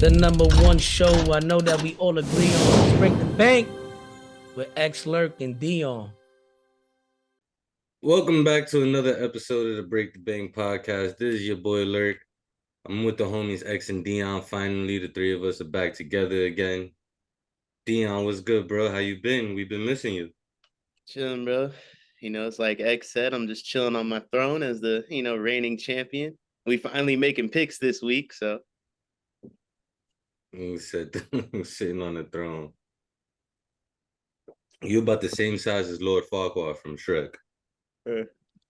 The number one show I know that we all agree on is Break the Bank with X Lerk and Deion. Welcome back to another episode of the Break the Bank podcast. This is your boy Lerk. I'm with the homies X and Deion. Finally, the three of us are back together again. Deion, what's good, bro? How you been? We've been missing you. Chilling, bro. It's like X said, I'm just chilling on my throne as the, reigning champion. We finally making picks this week, so. He said, sitting on the throne. You about the same size as Lord Farquaad from Shrek.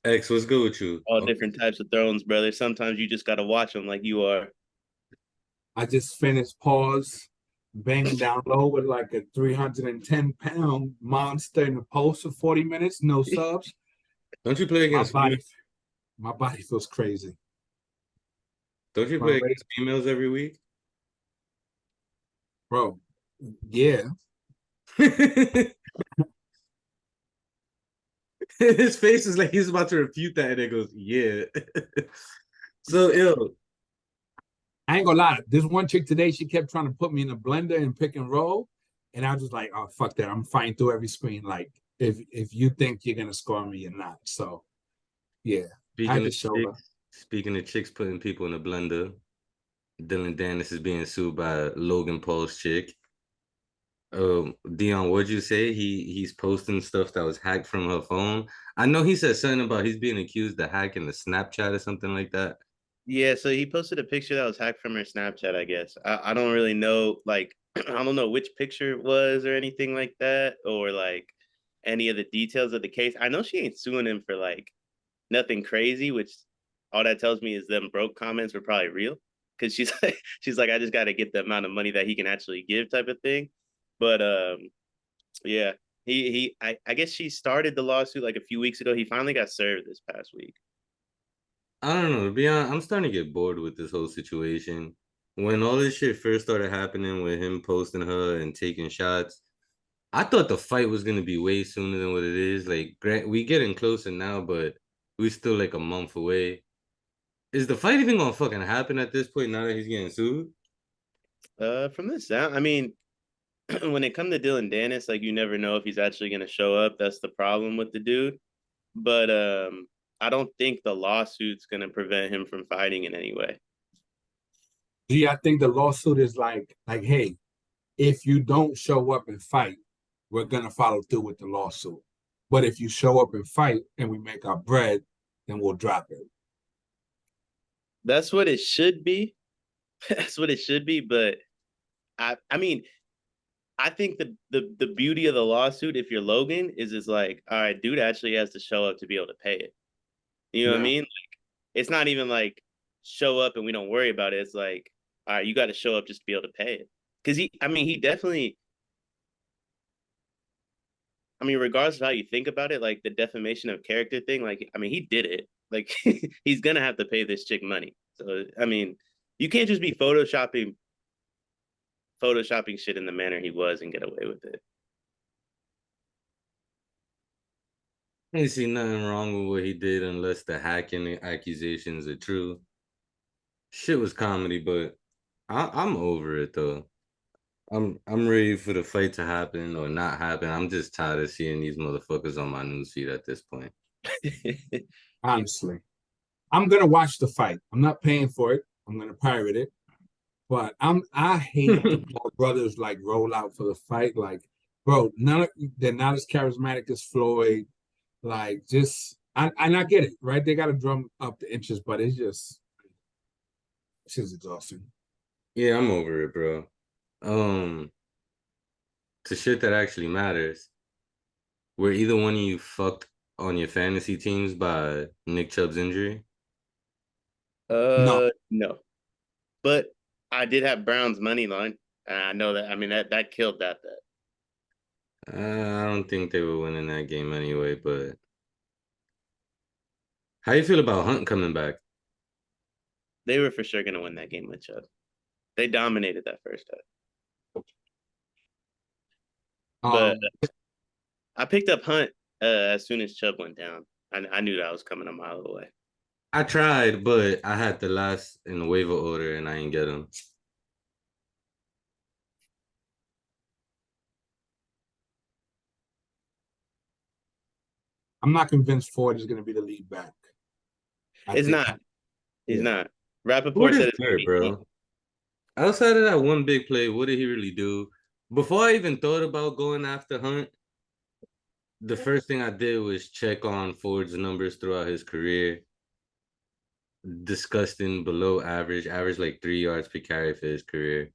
X, what's good with you? All different types of thrones, brother. Sometimes you just got to watch them like you are. I just finished pause, banging down low with like a 310-pound monster in the post for 40 minutes, no subs. Don't you play against my body feels crazy. Don't you play against females every week? Bro, yeah. His face is like he's about to refute that, and it goes, yeah. So, yo. I ain't gonna lie. This one chick today, she kept trying to put me in a blender and pick and roll. And I was just like, oh, fuck that. I'm fighting through every screen. Like, if you think you're gonna score me, you're not. So, yeah. Speaking of chicks putting people in a blender, Dillon Danis is being sued by Logan Paul's chick. Deion, what'd you say? He's posting stuff that was hacked from her phone. I know he said something about he's being accused of hacking the Snapchat or something like that. Yeah, so he posted a picture that was hacked from her Snapchat, I guess. I don't really know, like, I don't know which picture it was or anything like that, or like any of the details of the case. I know she ain't suing him for like nothing crazy, which all that tells me is them broke comments were probably real. Cause she's like, I just gotta get the amount of money that he can actually give type of thing. But yeah, I guess she started the lawsuit like a few weeks ago. He finally got served this past week. I don't know. To be honest, I'm starting to get bored with this whole situation. When all this shit first started happening with him posting her and taking shots, I thought the fight was gonna be way sooner than what it is. Like, we getting closer now, but we still like a month away. Is the fight even gonna fucking happen at this point now that he's getting sued? From this sound, I mean, when it comes to Dillon Danis, like you never know if he's actually gonna show up. That's the problem with the dude. But I don't think the lawsuit's gonna prevent him from fighting in any way. I think the lawsuit is like, hey, if you don't show up and fight, we're gonna follow through with the lawsuit. But if you show up and fight and we make our bread, then we'll drop it. That's what it should be. That's what it should be. But I mean, I think the beauty of the lawsuit, if you're Logan, is like, all right, dude actually has to show up to be able to pay it. You know what I mean? Like, it's not even like show up and we don't worry about it. It's like, all right, you got to show up just to be able to pay it. Because he definitely, regardless of how you think about it, like the defamation of character thing, like, he did it. Like, he's going to have to pay this chick money. So, you can't just be photoshopping shit in the manner he was and get away with it. I ain't see nothing wrong with what he did unless the hacking accusations are true. Shit was comedy, but I'm over it though. I'm ready for the fight to happen or not happen. I'm just tired of seeing these motherfuckers on my newsfeed at this point. Honestly, I'm gonna watch the fight. I'm not paying for it. I'm gonna pirate it. But I hate the Paul brothers like roll out for the fight. Like, bro, they're not as charismatic as Floyd. Like, just and I get it, right? They got to drum up the inches, but it's just exhausting. Yeah, I'm over it, bro. To shit that actually matters. Were either one of you fucked on your fantasy teams by Nick Chubb's injury? No. But I did have Brown's money line, and I know that. That killed that bet. I don't think they were winning that game anyway. But how you feel about Hunt coming back? They were for sure gonna win that game with Chubb. They dominated that first half. But I picked up Hunt as soon as Chubb went down. I knew that was coming a mile away. I tried, but I had the last in the waiver order, and I didn't get him. I'm not convinced Ford is going to be the lead back. It's not. He's not. Rappaport What said is there, bro? Outside of that one big play, what did he really do? Before I even thought about going after Hunt, the first thing I did was check on Ford's numbers throughout his career. Disgusting, below average, like 3 yards per carry for his career.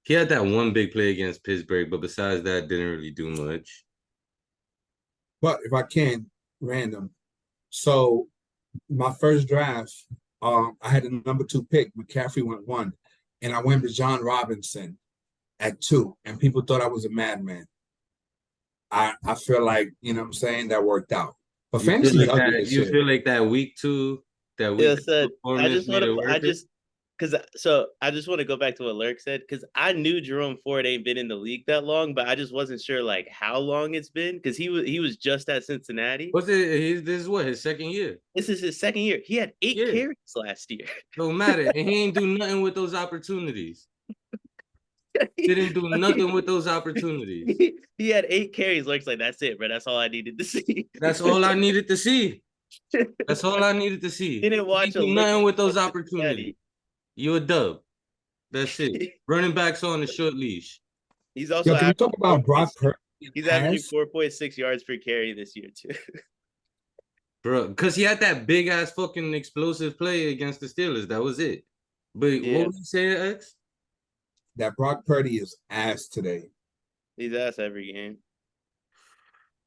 He had that one big play against Pittsburgh, but besides that, didn't really do much. But if I can, random. So my first draft, I had the number 2 pick. McCaffrey went 1, and I went to John Robinson at 2, and people thought I was a madman. I feel like, you know what I'm saying, that worked out. But You fantasy feel like ugly that, this you year. feel like that week 2, that Yeah, week said I performance just made want it to. worth I it? just I just want to go back to what Lerk said because I knew Jerome Ford ain't been in the league that long, but I just wasn't sure like how long it's been because he was just at Cincinnati. What's it? This is what, his second year? This is his second year. He had 8 Yeah. carries last year. Don't matter. And he ain't do nothing with those opportunities. Didn't do nothing with those opportunities. He had 8 carries. Lerk's like, that's it, bro. That's all I needed to see. That's all I needed to see. That's all I needed to see. Didn't watch He a do lick nothing with those of opportunities. Cincinnati. You a dub. That's it. Running backs on a short leash. He's also Yo, can we talk about Brock Purdy? He's averaging 4.6 yards per carry this year too. Bro, because he had that big ass fucking explosive play against the Steelers. That was it. But Yeah. what was you saying, X? That Brock Purdy is ass today. He's ass every game.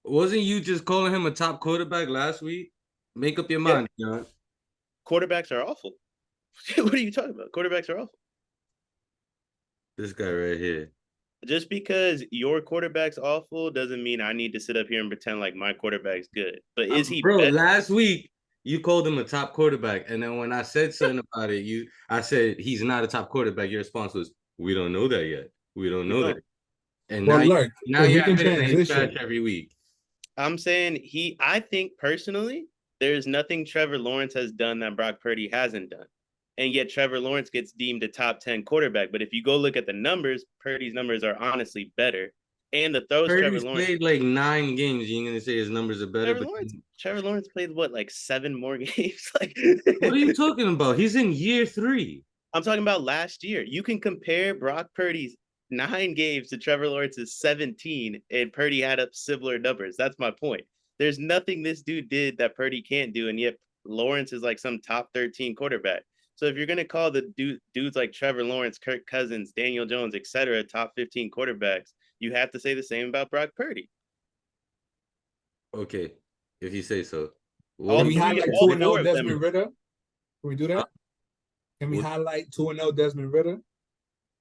Wasn't you just calling him a top quarterback last week? Make up your mind, John. Quarterbacks are awful. What are you talking about? Quarterbacks are awful. This guy right here. Just because your quarterback's awful doesn't mean I need to sit up here and pretend like my quarterback's good. But is he bro, better? last week you called him a top quarterback. And then when I said something about it, I said he's not a top quarterback. Your response was, we don't know that yet. We don't know that. And Well, now, Lerk, now if you're we can admitting that he's transition. trash every week. I'm saying I think personally, there's nothing Trevor Lawrence has done that Brock Purdy hasn't done. And yet Trevor Lawrence gets deemed a top 10 quarterback. But if you go look at the numbers, Purdy's numbers are honestly better. And the throws Purdy's Trevor Lawrence played like 9 games. You ain't gonna say his numbers are better. Trevor Lawrence played what, like 7 more games? Like, what are you talking about? He's in year 3. I'm talking about last year. You can compare Brock Purdy's 9 games to Trevor Lawrence's 17, and Purdy had up similar numbers. That's my point. There's nothing this dude did that Purdy can't do, and yet Lawrence is like some top 13 quarterback. So if you're gonna call the dudes like Trevor Lawrence, Kirk Cousins, Daniel Jones, etc., top 15 quarterbacks, you have to say the same about Brock Purdy. Okay, if you say so. Can we highlight 2-0 Desmond Ritter? Can we do that? Can we highlight 2-0 Desmond Ritter? You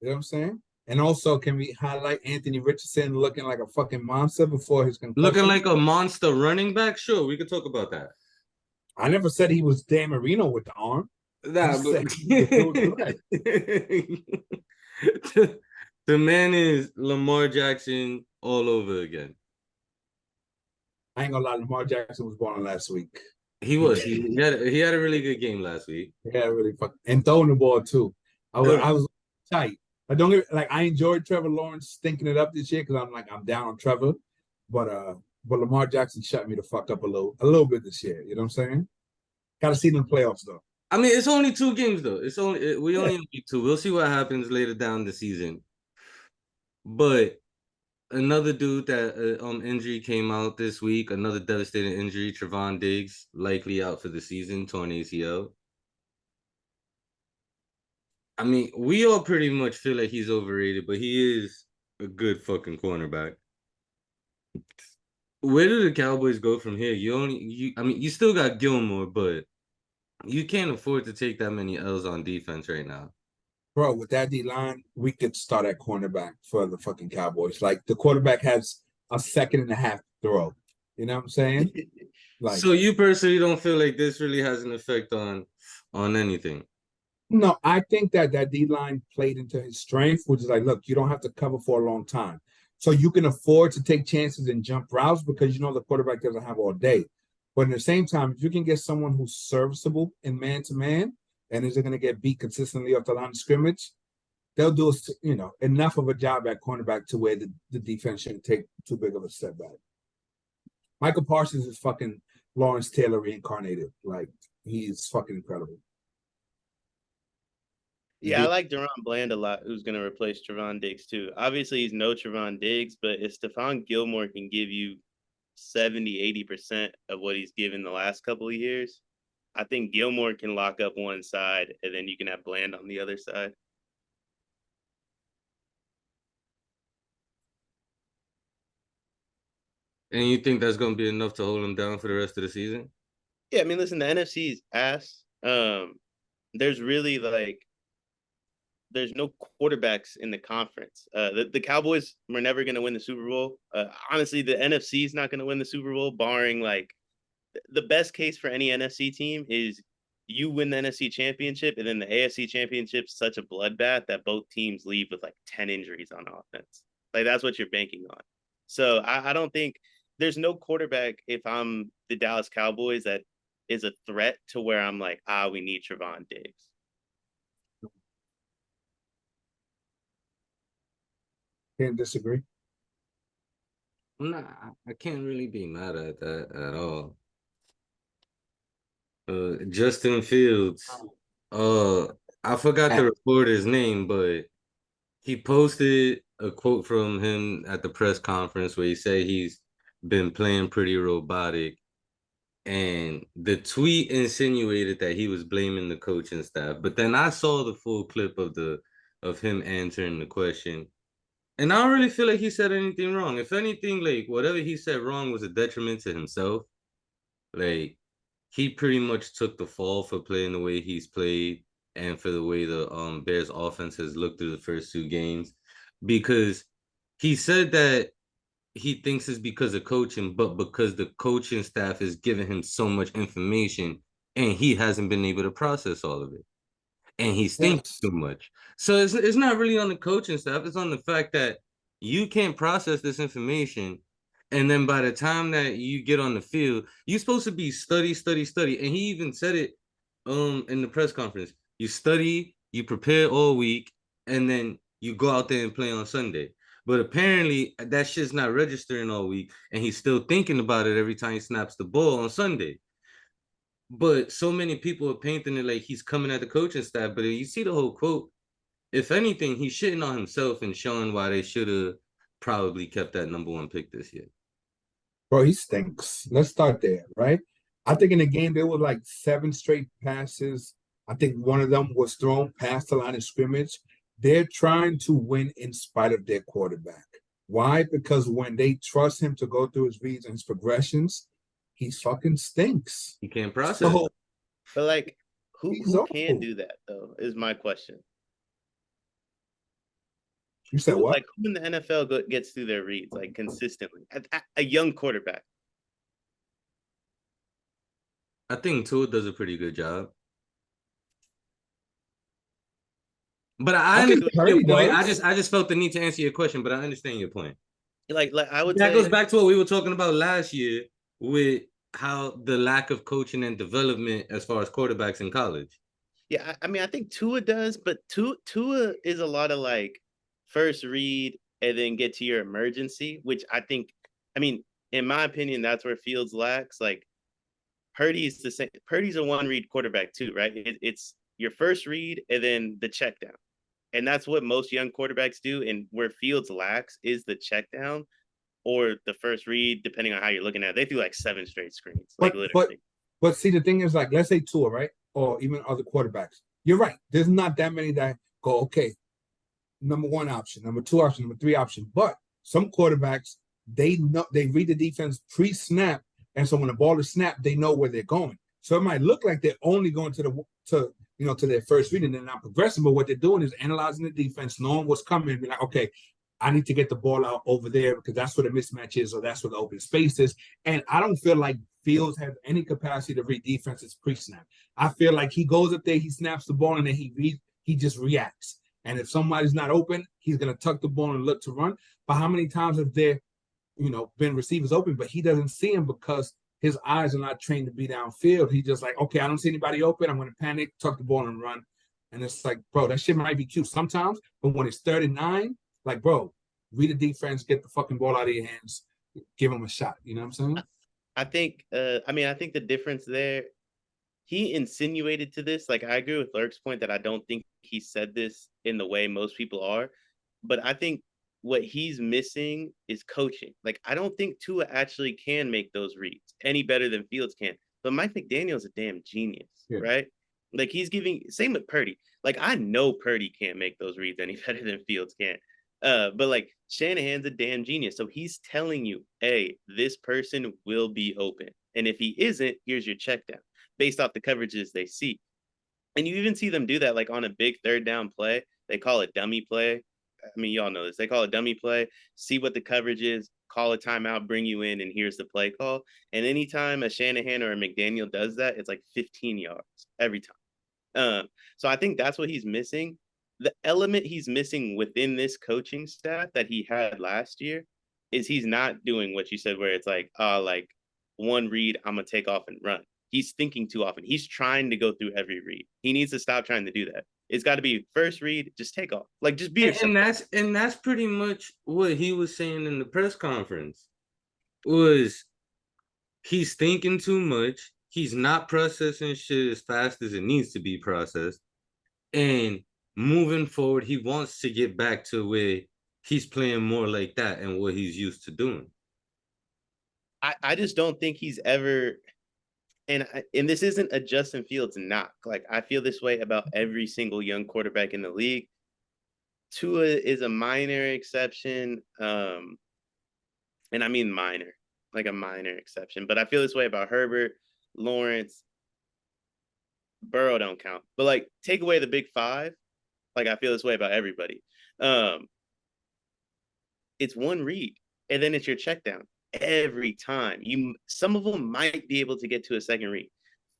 know what I'm saying? And also, can we highlight Anthony Richardson looking like a fucking monster before his concussion? Looking like a monster running back? Sure, we could talk about that. I never said he was Dan Marino with the arm. Nah, but... the man is Lamar Jackson all over again. I ain't gonna lie, Lamar Jackson was balling last week. He was. He had a really good game last week. Yeah, really fucking, and throwing the ball too. I was tight. I don't get, like, I enjoyed Trevor Lawrence stinking it up this year because I'm down on Trevor, but Lamar Jackson shut me the fuck up a little bit this year. You know what I'm saying? Got to see them playoffs though. I mean, it's only 2 games though. We only need 2. We'll see what happens later down the season. But another dude that injury came out this week, another devastating injury, Trevon Diggs, likely out for the season, torn ACL. I mean, we all pretty much feel like he's overrated, but he is a good fucking cornerback. Where do the Cowboys go from here? You still got Gilmore, but you can't afford to take that many L's on defense right now. Bro, with that D-line, we could start at cornerback for the fucking Cowboys. Like, the quarterback has a second and a half throw. You know what I'm saying? Like, so you personally don't feel like this really has an effect on anything? No, I think that D-line played into his strength, which is like, look, you don't have to cover for a long time. So you can afford to take chances and jump routes because you know the quarterback doesn't have all day. But at the same time, if you can get someone who's serviceable in man-to-man and isn't going to get beat consistently off the line of scrimmage, they'll do enough of a job at cornerback to where the defense shouldn't take too big of a step back. Michael Parsons is fucking Lawrence Taylor reincarnated. Like, he's fucking incredible. Yeah, I like Deron Bland a lot, who's going to replace Trevon Diggs too. Obviously, he's no Trevon Diggs, but if Stephon Gilmore can give you 70-80% of what he's given the last couple of years, I think Gilmore can lock up one side, and then you can have Bland on the other side. And you think that's going to be enough to hold him down for the rest of the season? Yeah, I mean, listen, the NFC's ass. There's really there's no quarterbacks in the conference. The Cowboys were never going to win the Super Bowl. Honestly, the NFC is not going to win the Super Bowl, barring the best case for any NFC team is you win the NFC championship, and then the AFC championship's such a bloodbath that both teams leave with 10 injuries on offense. That's what you're banking on. So I don't think there's no quarterback if I'm the Dallas Cowboys that is a threat to where I'm we need Trevon Diggs. Can't disagree. Nah, I can't really be mad at that at all. Justin Fields. I forgot the reporter's name, but he posted a quote from him at the press conference where he said he's been playing pretty robotic. And the tweet insinuated that he was blaming the coaching staff. But then I saw the full clip of him answering the question. And I don't really feel like he said anything wrong. If anything, whatever he said wrong was a detriment to himself. He pretty much took the fall for playing the way he's played and for the way the Bears offense has looked through the first two games. Because he said that he thinks it's because of coaching, but because the coaching staff is giving him so much information and he hasn't been able to process all of it. And he's thinking too much. So it's not really on the coaching staff. It's on the fact that you can't process this information. And then by the time that you get on the field, you're supposed to be study. And he even said it in the press conference. You study, you prepare all week, and then you go out there and play on Sunday. But apparently that shit's not registering all week, and he's still thinking about it every time he snaps the ball on Sunday. But so many people are painting it like he's coming at the coaching staff. But you see the whole quote, if anything, he's shitting on himself and showing why they should have probably kept that number one pick this year. Bro, he stinks. Let's start there, right? I think in the game, there were 7 straight passes. I think one of them was thrown past the line of scrimmage. They're trying to win in spite of their quarterback. Why? Because when they trust him to go through his reads and his progressions, he fucking stinks. He can't process. So, but who can do that though? Is my question. You said what? Who in the NFL gets through their reads consistently? A young quarterback. I think Tua does a pretty good job. But I understand your point. I just felt the need to answer your question, but I understand your point. I would that goes back to what we were talking about last year with how the lack of coaching and development as far as quarterbacks in college. Yeah, I mean, I think Tua does, but Tua is a lot of first read and then get to your emergency, which I think, in my opinion, that's where Fields lacks. Purdy's the same. Purdy's a one-read quarterback too, right? It's your first read and then the check down. And that's what most young quarterbacks do. And where Fields lacks is the check down or the first read, depending on how you're looking at it. They do 7 straight screens. Literally. But see, the thing is, let's say Tua, right? Or even other quarterbacks. You're right. There's not that many that go, okay, number 1 option, number 2 option, number 3 option. But some quarterbacks, they read the defense pre-snap. And so when the ball is snapped, they know where they're going. So it might look like they're only going to their first read and they're not progressing. But what they're doing is analyzing the defense, knowing what's coming, and be like, okay, I need to get the ball out over there because that's where the mismatch is or that's where the open space is. And I don't feel like Fields has any capacity to read defenses pre-snap. I feel like he goes up there, he snaps the ball, and then he just reacts. And if somebody's not open, he's going to tuck the ball and look to run. But how many times have there, been receivers open, but he doesn't see them because his eyes are not trained to be downfield. He just okay, I don't see anybody open. I'm going to panic, tuck the ball, and run. And it's bro, that shit might be cute sometimes, but when it's 3rd and 9, bro, read the defense, get the fucking ball out of your hands, give him a shot. You know what I'm saying? I think I think the difference there, he insinuated to this. Like I agree with Lerk's point that I don't think he said this in the way most people are, but I think what he's missing is coaching. Like I don't think Tua actually can make those reads any better than Fields can. But Mike McDaniel's a damn genius, Yeah. right? Like he's giving same with Purdy. Like I know Purdy can't make those reads any better than Fields can. But like Shanahan's a damn genius. So he's telling you, hey, this person will be open. And if he isn't, here's your check down based off the coverages they see. And you even see them do that like on a big third down play. They call it dummy play. I mean, y'all know this. They call it dummy play, see what the coverage is, call a timeout, bring you in, and here's the play call. And anytime a Shanahan or a McDaniel does that, it's like 15 yards every time. So I think that's what he's missing. The element he's missing within this coaching staff that he had last year is he's not doing what you said, where it's like one read, I'm gonna take off and run. He's thinking too often. He's trying to go through every read. He needs to stop trying to do that. It's got to be first read, just take off. Like just be yourself. And that's pretty much what he was saying in the press conference. Was he's thinking too much. He's not processing shit as fast as it needs to be processed. And moving forward, he wants to get back to where he's playing more like that and what he's used to doing. I just don't think he's ever, and this isn't a Justin Fields knock. Like I feel this way about every single young quarterback in the league. Tua is a minor exception, and I mean minor, like a minor exception. But I feel this way about Herbert, Lawrence, Burrow don't count. But like take away the big five, like I feel this way about everybody. It's one read, and then it's your check down every time. Some of them might be able to get to a second read.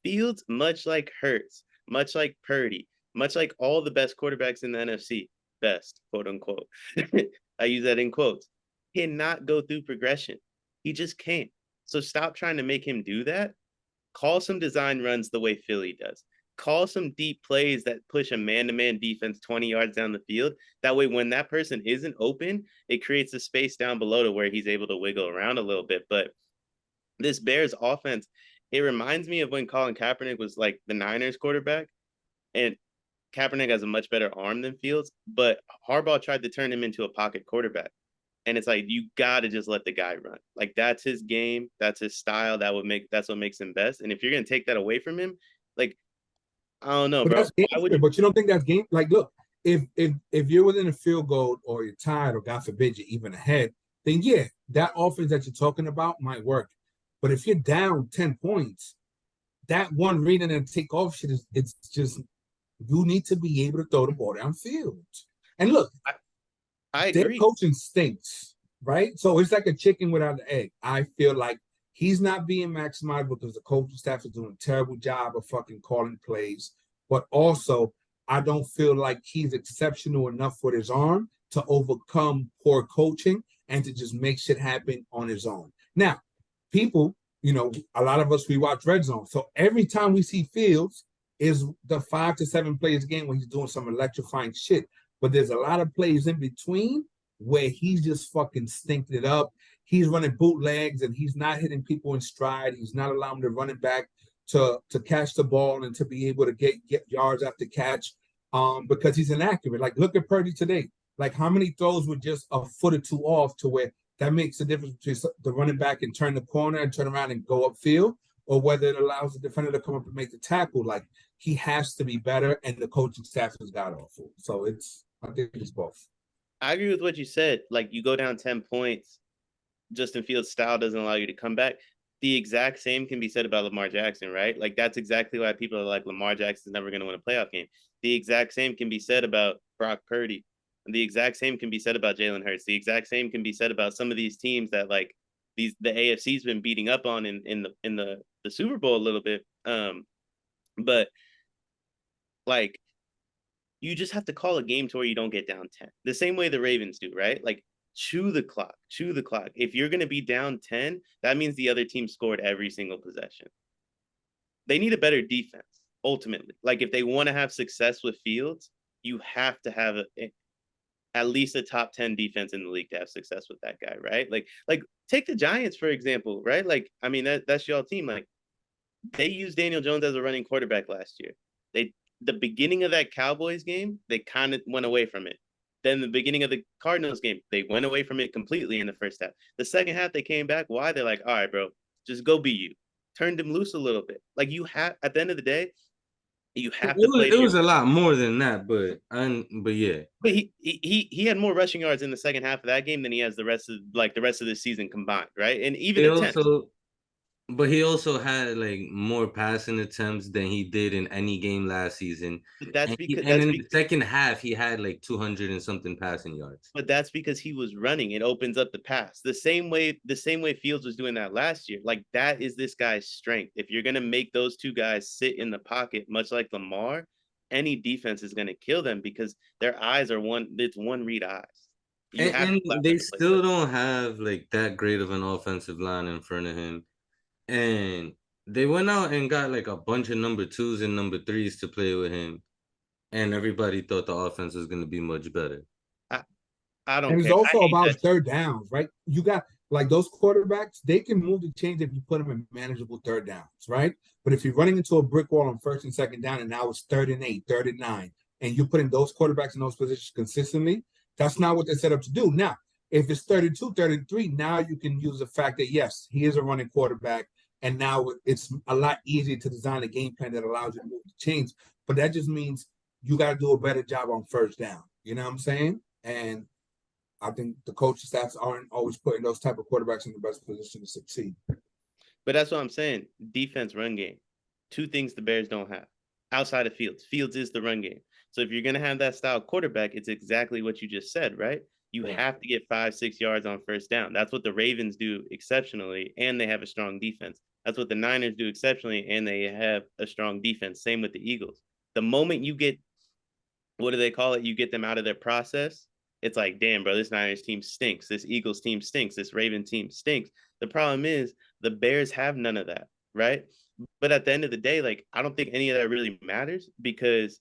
Fields, much like Hurts, much like Purdy, much like all the best quarterbacks in the NFC, best, quote unquote. I use that in quotes. Cannot go through progression. He just can't. So stop trying to make him do that. Call some design runs the way Philly does. Call some deep plays that push a man-to-man defense 20 yards down the field. That way, when that person isn't open, it creates a space down below to where he's able to wiggle around a little bit. But this Bears offense, it reminds me of when Colin Kaepernick was like the Niners quarterback, and Kaepernick has a much better arm than Fields, but Harbaugh tried to turn him into a pocket quarterback. And it's like, you got to just let the guy run. Like that's his game. That's his style. That's what makes him best. And if you're going to take that away from him, like, I don't know, But bro. that's game, but you don't think that's game? Like, look, if you're within a field goal or you're tied or God forbid you're even ahead, then yeah, that offense that you're talking about might work. But if you're down 10 points, that one read and then take off shit it's just you need to be able to throw the ball downfield. And look, I their agree. coaching stinks, right? So it's like a chicken without an egg. I feel like he's not being maximized because the coaching staff is doing a terrible job of fucking calling plays. But also, I don't feel like he's exceptional enough with his arm to overcome poor coaching and to just make shit happen on his own. Now, people, a lot of us, we watch Red Zone. So every time we see Fields is the 5 to 7 plays a game when he's doing some electrifying shit. But there's a lot of plays in between where he's just fucking stinked it up. He's running bootlegs and he's not hitting people in stride. He's not allowing the running back to catch the ball and to be able to get yards after catch because he's inaccurate. Like, look at Purdy today. Like, how many throws were just a foot or two off to where that makes the difference between the running back and turn the corner and turn around and go upfield, or whether it allows the defender to come up and make the tackle. Like, he has to be better, and the coaching staff has got awful. So I think it's both. I agree with what you said. Like, you go down 10 points, Justin Fields' style doesn't allow you to come back. The exact same can be said about Lamar Jackson, right? Like, that's exactly why people are like, Lamar Jackson's never going to win a playoff game. The exact same can be said about Brock Purdy. The exact same can be said about Jalen Hurts. The exact same can be said about some of these teams that like the AFC's been beating up on in the Super Bowl a little bit. But like, you just have to call a game to where you don't get down 10. The same way the Ravens do, right? Like, chew the clock. If you're going to be down 10, that means the other team scored every single possession. They need a better defense, ultimately. Like, if they want to have success with Fields, you have to have at least a top 10 defense in the league to have success with that guy, right? Like take the Giants, for example, right? Like, I mean, that's y'all team. Like, they used Daniel Jones as a running quarterback last year. The beginning of that Cowboys game, they kind of went away from it. Then the beginning of the Cardinals game, they went away from it completely in the first half. The second half, they came back. Why? They're like, all right, bro, just go be you. Turned him loose a little bit. Like, you have, at the end of the day, you have to play. It was a lot more than that, but yeah. But he had more rushing yards in the second half of that game than he has the rest of the season combined, right? And even attempts. But he also had like more passing attempts than he did in any game last season. That's And, because in the second half, he had like 200 and something passing yards. But that's because he was running. It opens up the pass. The same way Fields was doing that last year. Like, that is this guy's strength. If you're gonna make those two guys sit in the pocket, much like Lamar, any defense is gonna kill them because their eyes are it's one read eyes. And they still don't have like that great of an offensive line in front of him. And they went out and got like a bunch of number 2s and number 3s to play with him. And everybody thought the offense was going to be much better. I don't and care. it's also about third downs, right? You got like those quarterbacks, they can move the chains if you put them in manageable third downs, right? But if you're running into a brick wall on first and second down, and now it's 3rd and 8, 3rd and 9, and you're putting those quarterbacks in those positions consistently, that's not what they're set up to do. Now, if it's 3rd and 2, 3rd and 3, now you can use the fact that, yes, he is a running quarterback. And now it's a lot easier to design a game plan that allows you to move the chains. But that just means you got to do a better job on first down. You know what I'm saying? And I think the coaching staffs aren't always putting those type of quarterbacks in the best position to succeed. But that's what I'm saying. Defense, run game. Two things the Bears don't have outside of Fields. Fields is the run game. So if you're going to have that style quarterback, it's exactly what you just said, right? You have to get 5-6 yards on first down. That's what the Ravens do exceptionally, and they have a strong defense. That's what the Niners do exceptionally, and they have a strong defense. Same with the Eagles. The moment you get, what do they call it? You get them out of their process. It's like, damn, bro, this Niners team stinks. This Eagles team stinks. This Raven team stinks. The problem is the Bears have none of that, right? But at the end of the day, like, I don't think any of that really matters because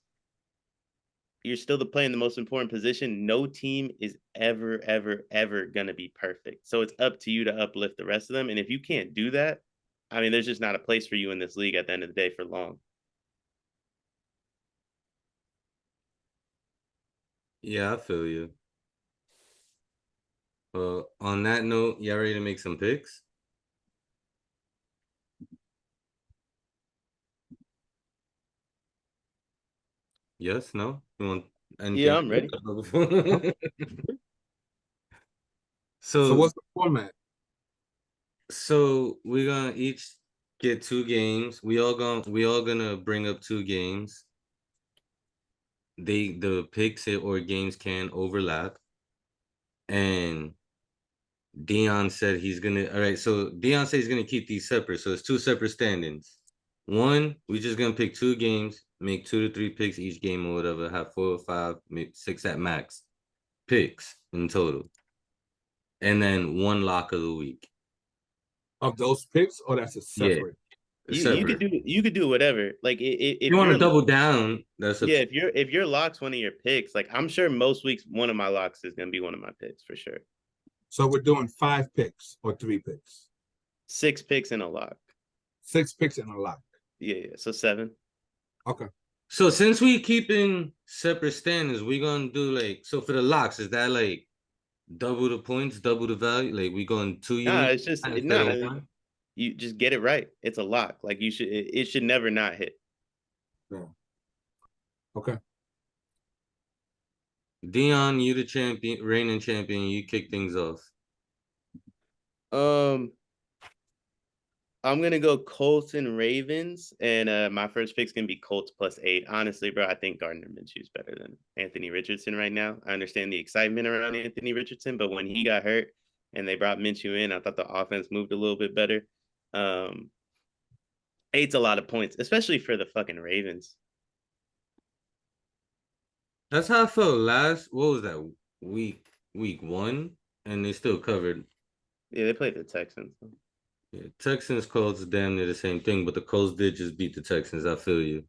you're still playing the most important position. No team is ever, ever, ever going to be perfect. So it's up to you to uplift the rest of them. And if you can't do that, I mean, there's just not a place for you in this league at the end of the day for long. Yeah, I feel you. Well, on that note, y'all ready to make some picks? Yes, no? You want anything? Yeah, I'm ready. So what's the format? So we're gonna each get 2 games. We all gonna bring up 2 games. The picks or games can overlap. And Deion said he's gonna all right. So Deion said he's gonna keep these separate. So it's 2 separate standings. One, we just gonna pick 2 games, make 2 to 3 picks each game or whatever, have 4 or 5, maybe 6 at max picks in total. And then 1 lock of the week. Of those picks, or that's a separate? Yeah, you could do whatever. Like if you want to double down, if your lock's one of your picks, like I'm sure most weeks one of my locks is gonna be one of my picks for sure. So we're doing 5 picks or 3 picks? 6 picks and a lock. 6 picks and a lock. Yeah. So 7. Okay. So since we keeping separate standings, we gonna do like, so for the locks, is that like double the points, double the value? Like we going 2 units? Nah, it's just you just get it right. It's a lock. Like it should never not hit. Yeah. Okay. Deion, you the champion, reigning champion. You kick things off. I'm gonna go Colts and Ravens, and my first pick's gonna be Colts +8. Honestly, bro, I think Gardner Minshew's better than Anthony Richardson right now. I understand the excitement around Anthony Richardson, but when he got hurt and they brought Minshew in, I thought the offense moved a little bit better. 8's a lot of points, especially for the fucking Ravens. That's how I felt last. What was that week 1, and they still covered. Yeah, they played the Texans. Yeah, Texans, Colts, damn near the same thing, but the Colts did just beat the Texans. I feel you.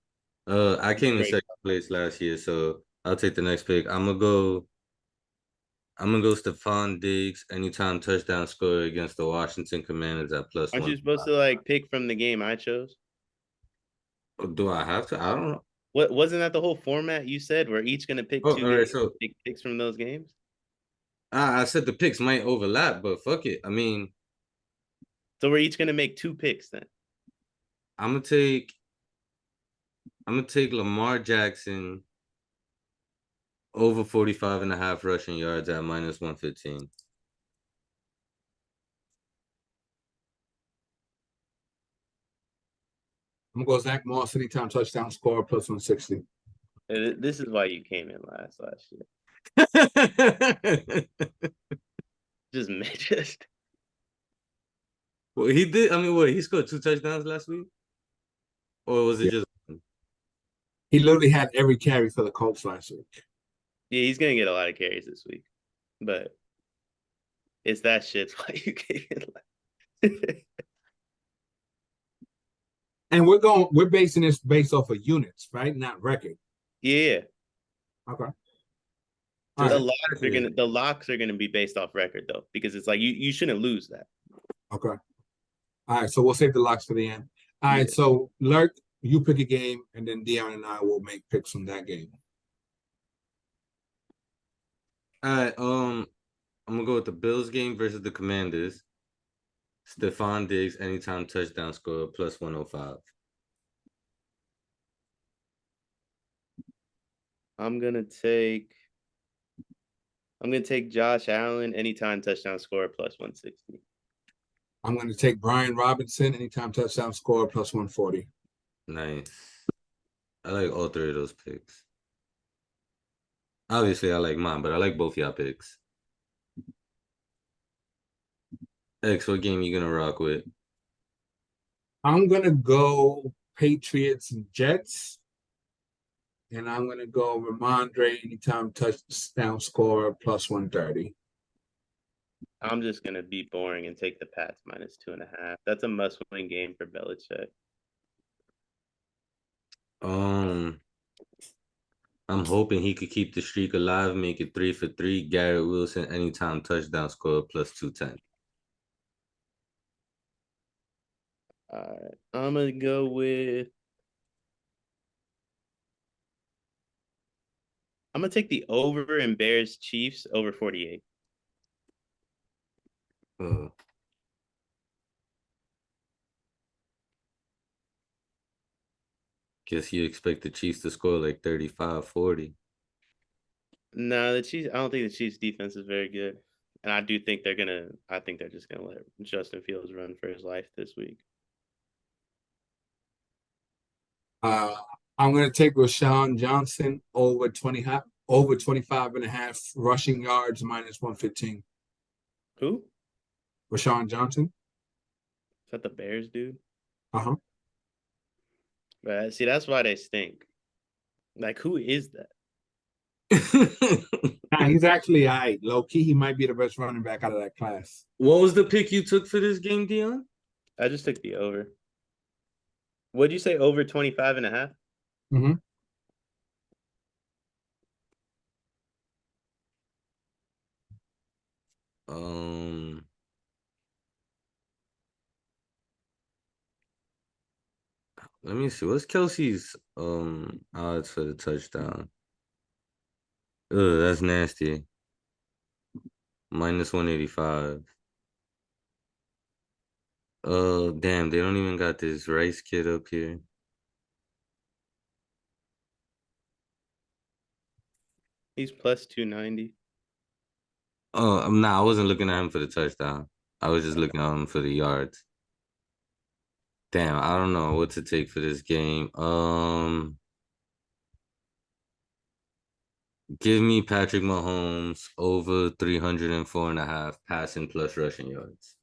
I came in second place last year, so I'll take the next pick. I'm gonna go I'm gonna go Stephon Diggs anytime touchdown score against the Washington Commanders at plus Aren't one. you supposed to like pick from the game I chose? Do I have to? I don't know. What wasn't that the whole format you said? We're each gonna pick Oh, two all right. games, So pick picks from those games. I said the picks might overlap, but fuck it. I mean, So we're each gonna make two picks then. I'm gonna take Lamar Jackson over 45 and a half rushing yards at minus 115. I'm gonna go Zach Moss anytime touchdown score plus 160. This is why you came in last year. Just Well, he did. I mean, what, he scored 2 touchdowns last week, or was it Yeah. just? He literally had every carry for the Colts last week. yeah, he's gonna get a lot of carries this week, but it's that shit's why you came in last. And we're basing this based off of units, right? Not record. Yeah, Okay. All the right. locks are gonna be based off record though, because it's like you shouldn't lose that. Okay. All right. So we'll save the locks for the end. All right. Yeah. So Lerk, you pick a game, and then Deion and I will make picks from that game. All right. I'm gonna go with the Bills game versus the Commanders. Stephon Diggs anytime touchdown score plus 105. I'm gonna take Josh Allen anytime touchdown score plus 160. I'm going to take Brian Robinson anytime touchdown score plus 140. Nice. I like all three of those picks. Obviously, I like mine, but I like both y'all picks. X, what game you gonna rock with? I'm going to go Patriots and Jets. And I'm going to go Ramondre anytime touchdown score plus 130. I'm just gonna be boring and take the Pats minus 2.5. That's a must-win game for Belichick. I'm hoping he could keep the streak alive, make it 3 for 3. Garrett Wilson anytime touchdown score plus 210. All right, I'm gonna go with. I'm gonna take the over in Bears Chiefs over 48. Guess you expect the Chiefs to score like 35, 40. No, the Chiefs. I don't think the Chiefs defense is very good, and I do think they're gonna. I think they're just gonna let Justin Fields run for his life this week. I'm going to take Rashawn Johnson over 25 and a half rushing yards minus 115. Who? Rashawn Johnson. Is that the Bears dude? Uh-huh. Right. See, that's why they stink. Like, who is that? Nah, he's actually all right. Low key, he might be the best running back out of that class. What was the pick you took for this game, Deion? I just took the over. What'd you say? Over 25.5? Mm-hmm. Let me see. What's Kelsey's odds for the touchdown? Ugh, that's nasty. Minus 185. Oh, damn, they don't even got this Rice kid up here. He's plus 290. Oh, I wasn't looking at him for the touchdown. I was just looking at him for the yards. Damn, I don't know what to take for this game. Give me Patrick Mahomes over 304 and a half passing plus rushing yards.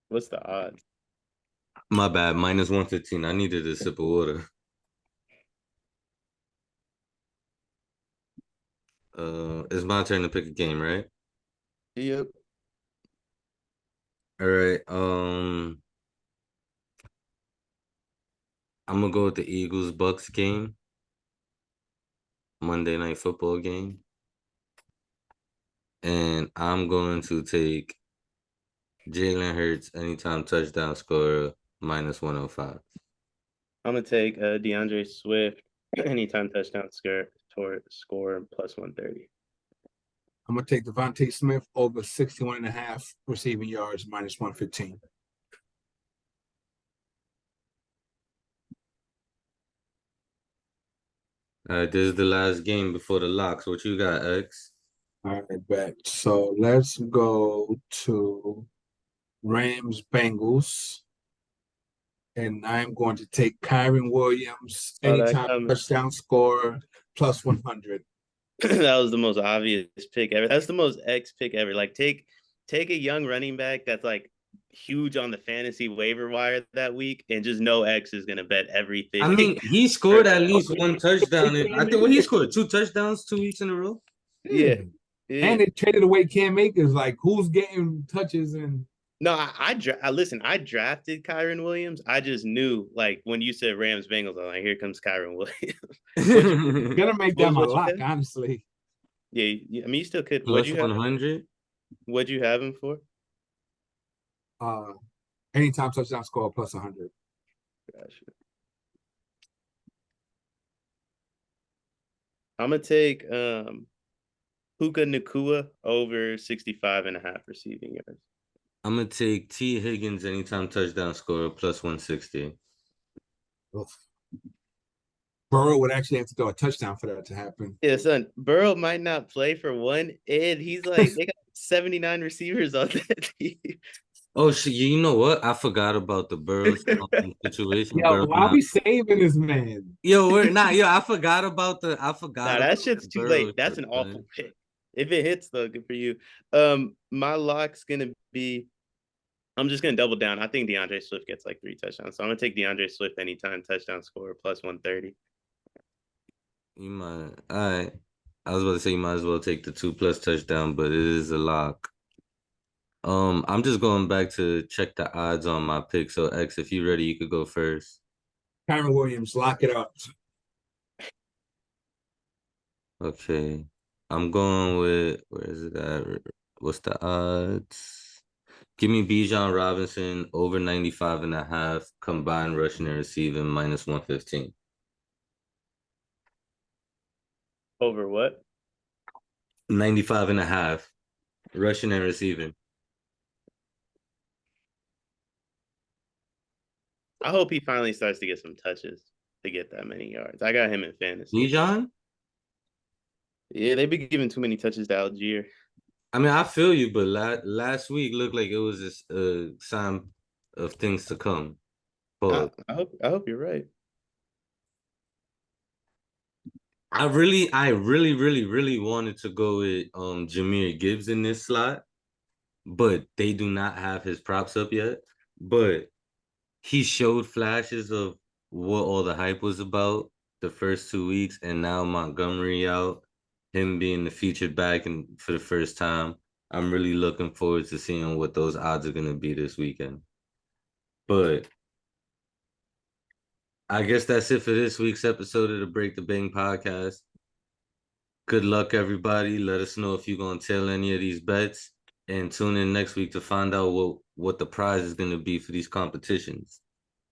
What's the odds? My bad, minus 115. I needed a sip of water. It's my turn to pick a game, right? Yep. All right. I'm gonna go with the Eagles Bucks game. Monday Night Football game. And I'm going to take Jalen Hurts anytime touchdown scorer minus 105. I'm gonna take DeAndre Swift anytime touchdown score plus 130. I'm gonna take Devontae Smith over 61.5 receiving yards minus 115. All right, this is the last game before the locks. What you got, X? All right, bet. So let's go to Rams Bengals. And I'm going to take Kyron Williams anytime touchdown score plus 100. That was the most obvious pick ever. That's the most X pick ever. Like take a young running back that's like huge on the fantasy waiver wire that week, and just know X is gonna bet everything. I mean, he scored at least one touchdown. I think he scored 2 touchdowns 2 weeks in a row. Yeah. And they traded away Cam Akers. Like, who's getting touches and No, I listen. I drafted Kyron Williams. I just knew, like, when you said Rams Bengals, I'm like, here comes Kyron Williams. gonna make them a lock, honestly. Yeah, I mean, you still could. Plus 100. What'd you have him for? Anytime touchdown score plus 100. Gotcha. I'm gonna take Puka Nacua over 65.5 receiving yards. I'm gonna take T. Higgins anytime touchdown score plus 160. Oof. Burrow would actually have to throw a touchdown for that to happen. Yeah, son. Burrow might not play for one, and he's like they got 79 receivers on that team. Oh shit! You know what? I forgot about the Burrow situation. Yo, why we saving this man? Yo, we're not. Yo, I forgot about the. Nah, that shit's too late. That's an awful pick. If it hits, though, good for you. My lock's gonna be. I'm just gonna double down. I think DeAndre Swift gets like 3 touchdowns, so I'm gonna take DeAndre Swift anytime touchdown score plus 130. You might. All right. I was about to say you might as well take the 2+ touchdown, but it is a lock. I'm just going back to check the odds on my pick. So X, if you're ready, you could go first. Kyron Williams, lock it up. Okay. I'm going with, where is it at? What's the odds? Give me Bijan Robinson over 95.5 combined rushing and receiving minus 115. Over what? 95.5 rushing and receiving. I hope he finally starts to get some touches to get that many yards. I got him in fantasy. Bijan? Yeah, they've been giving too many touches to Algier. I mean, I feel you, but last week looked like it was a sign of things to come. I hope you're right. I really wanted to go with Jahmyr Gibbs in this slot, but they do not have his props up yet. But he showed flashes of what all the hype was about the first 2 weeks, and now Montgomery out, him being the featured back and for the first time. I'm really looking forward to seeing what those odds are going to be this weekend. But I guess that's it for this week's episode of the Break the Bang podcast. Good luck, everybody. Let us know if you're going to tail any of these bets, and tune in next week to find out what the prize is going to be for these competitions.